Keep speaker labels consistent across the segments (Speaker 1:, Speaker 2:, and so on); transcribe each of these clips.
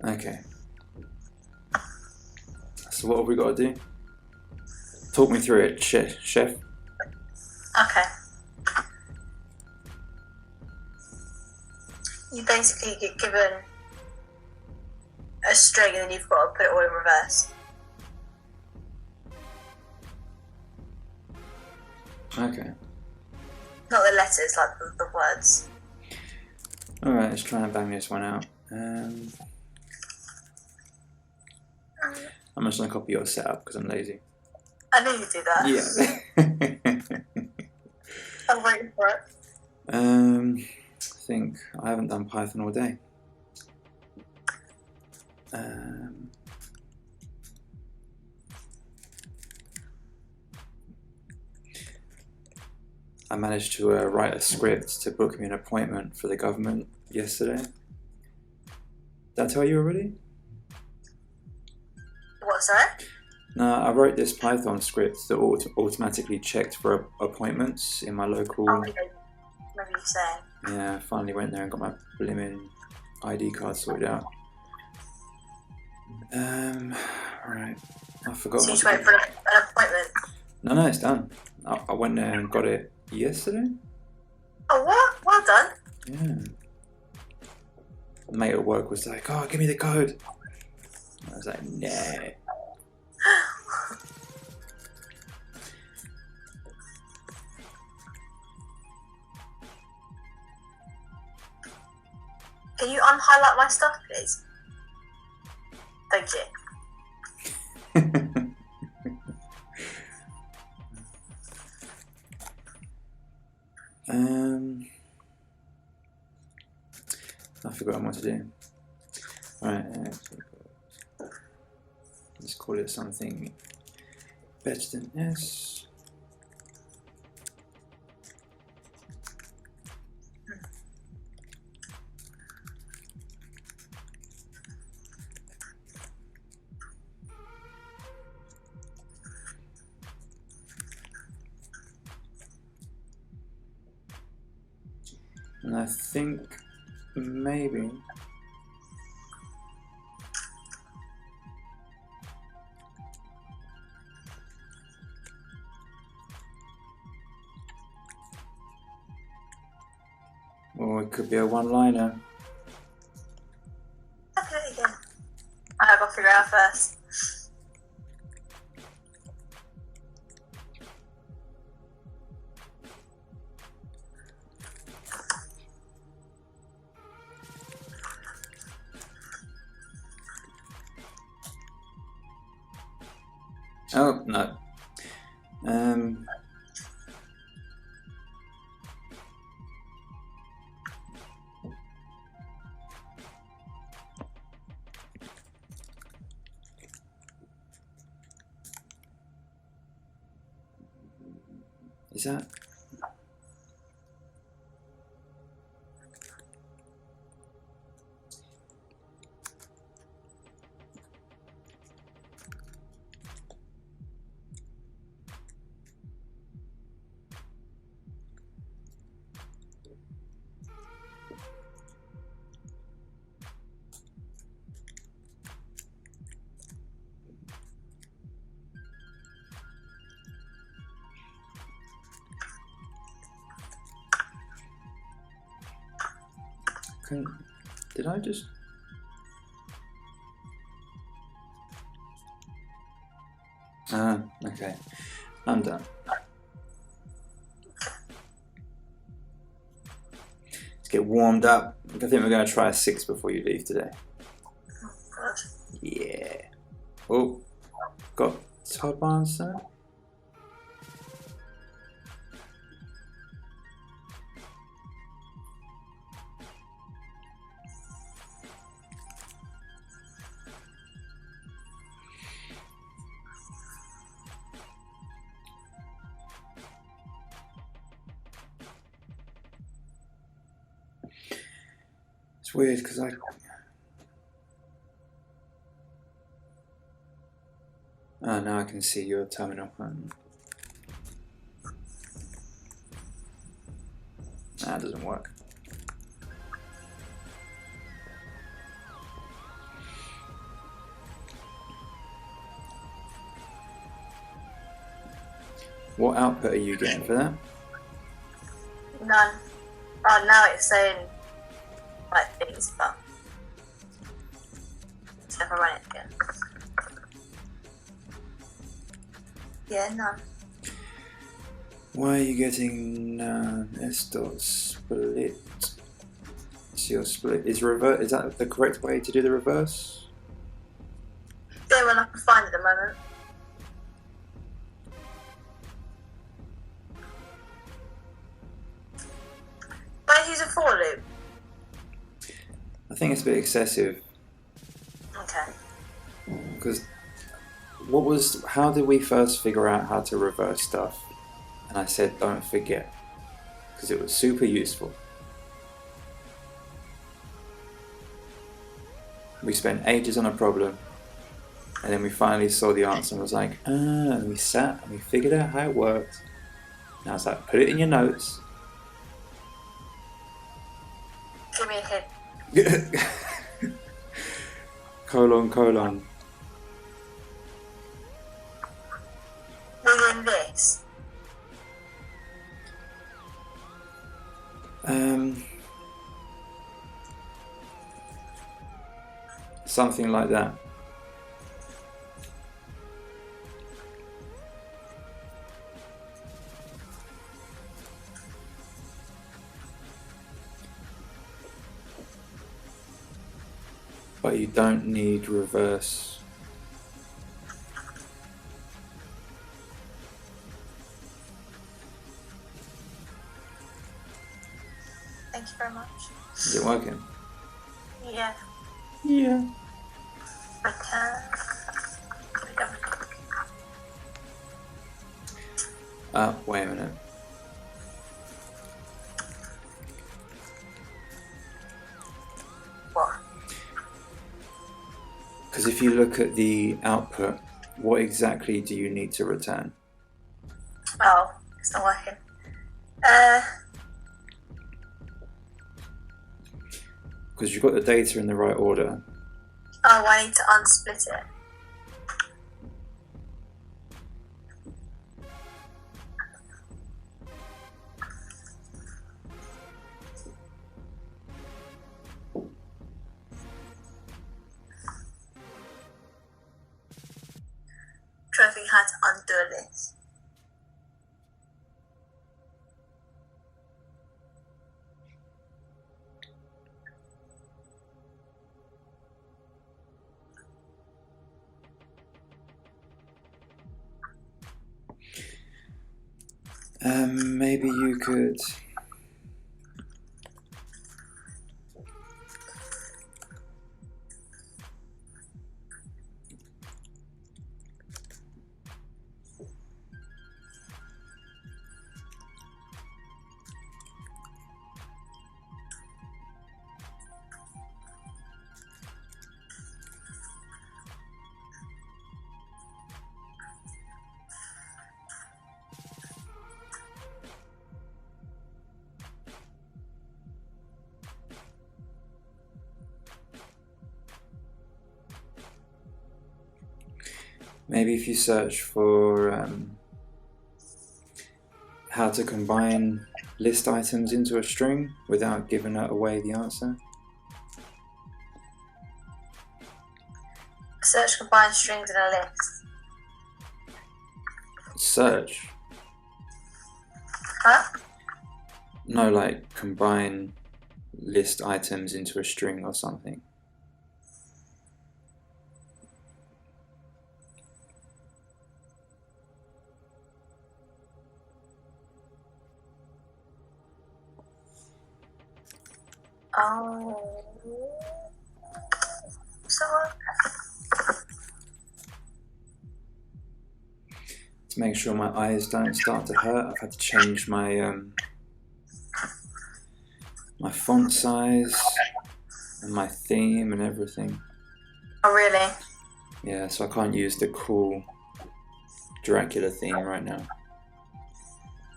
Speaker 1: Okay. So what have we got to do? Talk me through it, chef.
Speaker 2: Okay. You basically get given a string and then you've got to put it all in reverse.
Speaker 1: Okay.
Speaker 2: Not the letters, like the words.
Speaker 1: Alright, let's try and bang this one out. I'm just going to copy your setup because I'm lazy.
Speaker 2: I knew you'd do that.
Speaker 1: Yeah.
Speaker 2: I'm waiting for it.
Speaker 1: I think I haven't done Python all day. I managed to write a script to book me an appointment for the government yesterday. Did I tell you already?
Speaker 2: What, sorry?
Speaker 1: No, I wrote this Python script that automatically checked for appointments in my local...
Speaker 2: Oh, maybe you say.
Speaker 1: Yeah, I finally went there and got my blimmin' ID card sorted out. Right, I forgot.
Speaker 2: So you just wait for an appointment?
Speaker 1: No, it's done. I went there and got it yesterday.
Speaker 2: Oh, what? Well done.
Speaker 1: Yeah. The mate at work was like, "Oh, give me the code." I was like, "Nah."
Speaker 2: Can you unhighlight my stuff, please? Thank you.
Speaker 1: I forgot what to do. Right, let's call it something better than this. And I think maybe or it could be a one-liner.
Speaker 2: Okay, again. I've got to figure it out first.
Speaker 1: Oh, no. Is that? Did I just? Okay. I'm done. Let's get warmed up. I think we're going to try a 6 before you leave today.
Speaker 2: Good.
Speaker 1: Yeah. Oh, got top answer. It's weird because oh, now I can see your terminal. That doesn't work. What output are you getting for that?
Speaker 2: None. Oh, now it's saying like things, but let's never run it again. Yeah, none.
Speaker 1: Why are you getting none? S dot split. So your split is reverse. Is that the correct way to do the reverse?
Speaker 2: Yeah, well, I can find it at the moment. Why use a for loop?
Speaker 1: I think it's a bit excessive.
Speaker 2: Okay.
Speaker 1: Because how did we first figure out how to reverse stuff? And I said don't forget, because it was super useful. We spent ages on a problem, and then we finally saw the answer and was like, and we sat and we figured out how it worked. And I was like, put it in your notes.
Speaker 2: Give me a hint.
Speaker 1: colon.
Speaker 2: Within this.
Speaker 1: Something like that. But you don't need reverse.
Speaker 2: Thank you very much.
Speaker 1: Is it working?
Speaker 2: Yeah.
Speaker 1: Yeah.
Speaker 2: Return.
Speaker 1: Wait a minute.
Speaker 2: What?
Speaker 1: Because if you look at the output, what exactly do you need to return?
Speaker 2: Oh, it's not working.
Speaker 1: Because you've got the data in the right order.
Speaker 2: Oh, I need to unsplit it. Trying to think how to undo this.
Speaker 1: Maybe you could. Maybe if you search for how to combine list items into a string without giving away the answer.
Speaker 2: Search combine strings in a list.
Speaker 1: Search?
Speaker 2: Huh?
Speaker 1: No, like combine list items into a string or something.
Speaker 2: Oh. So.
Speaker 1: To make sure my eyes don't start to hurt, I've had to change my my font size and my theme and everything.
Speaker 2: Oh, really?
Speaker 1: Yeah, so I can't use the cool Dracula theme right now.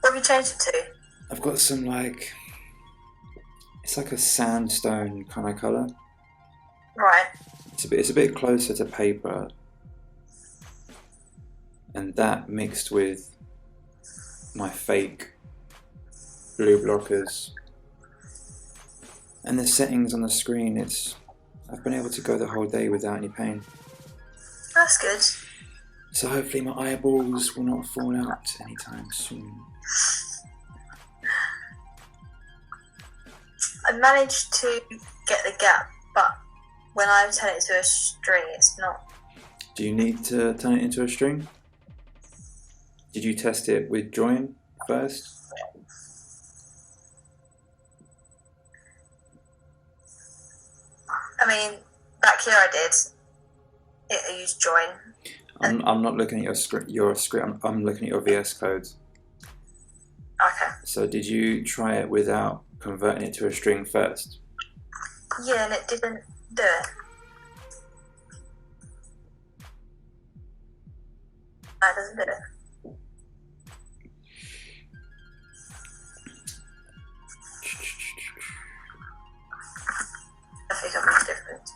Speaker 2: What have you changed it to?
Speaker 1: I've got some like, it's like a sandstone kind of colour.
Speaker 2: Right.
Speaker 1: It's a bit closer to paper, and that mixed with my fake blue blockers. And the settings on the screen, I've been able to go the whole day without any pain.
Speaker 2: That's good.
Speaker 1: So hopefully my eyeballs will not fall out anytime soon.
Speaker 2: I managed to get the gap, but when I turn it into a string, it's not.
Speaker 1: Do you need to turn it into a string? Did you test it with join first?
Speaker 2: I mean, back here I did. I used join.
Speaker 1: I'm not looking at your script. I'm looking at your VS Code.
Speaker 2: Okay.
Speaker 1: So did you try it without converting it to a string first?
Speaker 2: Yeah, and it didn't do it. No, it doesn't do it. I think I'm different.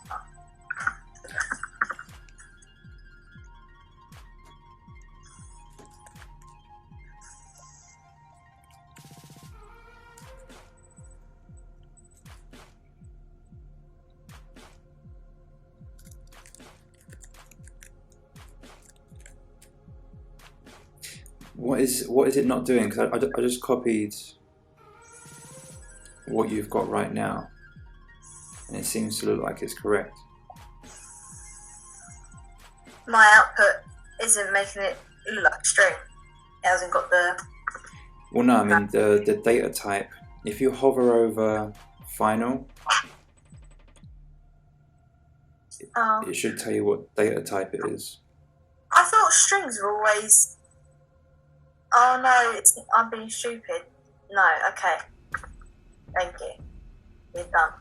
Speaker 1: What is it not doing? Because I just copied what you've got right now, and it seems to look like it's correct.
Speaker 2: My output isn't making it look like a string. It hasn't got the.
Speaker 1: Well, no, I mean the data type. If you hover over final, it should tell you what data type it is.
Speaker 2: I thought strings were always. Oh no, I'm being stupid. No, okay. Thank you. You're done.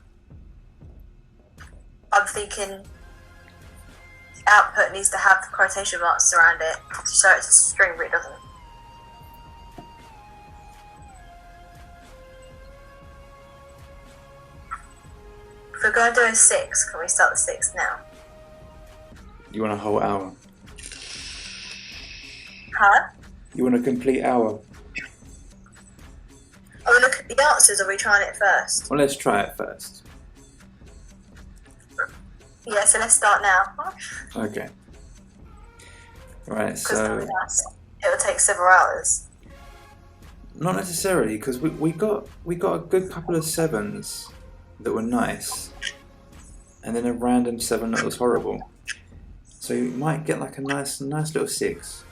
Speaker 2: I'm thinking output needs to have the quotation marks around it to show it's a string, but it doesn't. If we're going to do a 6, can we start the 6 now?
Speaker 1: You want a whole hour?
Speaker 2: Huh?
Speaker 1: You want a complete hour?
Speaker 2: Are we looking at the answers or are we trying it first?
Speaker 1: Well, let's try it first.
Speaker 2: Yeah, so let's start now.
Speaker 1: Okay. Right,
Speaker 2: Because
Speaker 1: so
Speaker 2: it will take several hours.
Speaker 1: not necessarily, because we got a good couple of 7s that were nice, and then a random 7 that was horrible. So you might get like a nice little 6.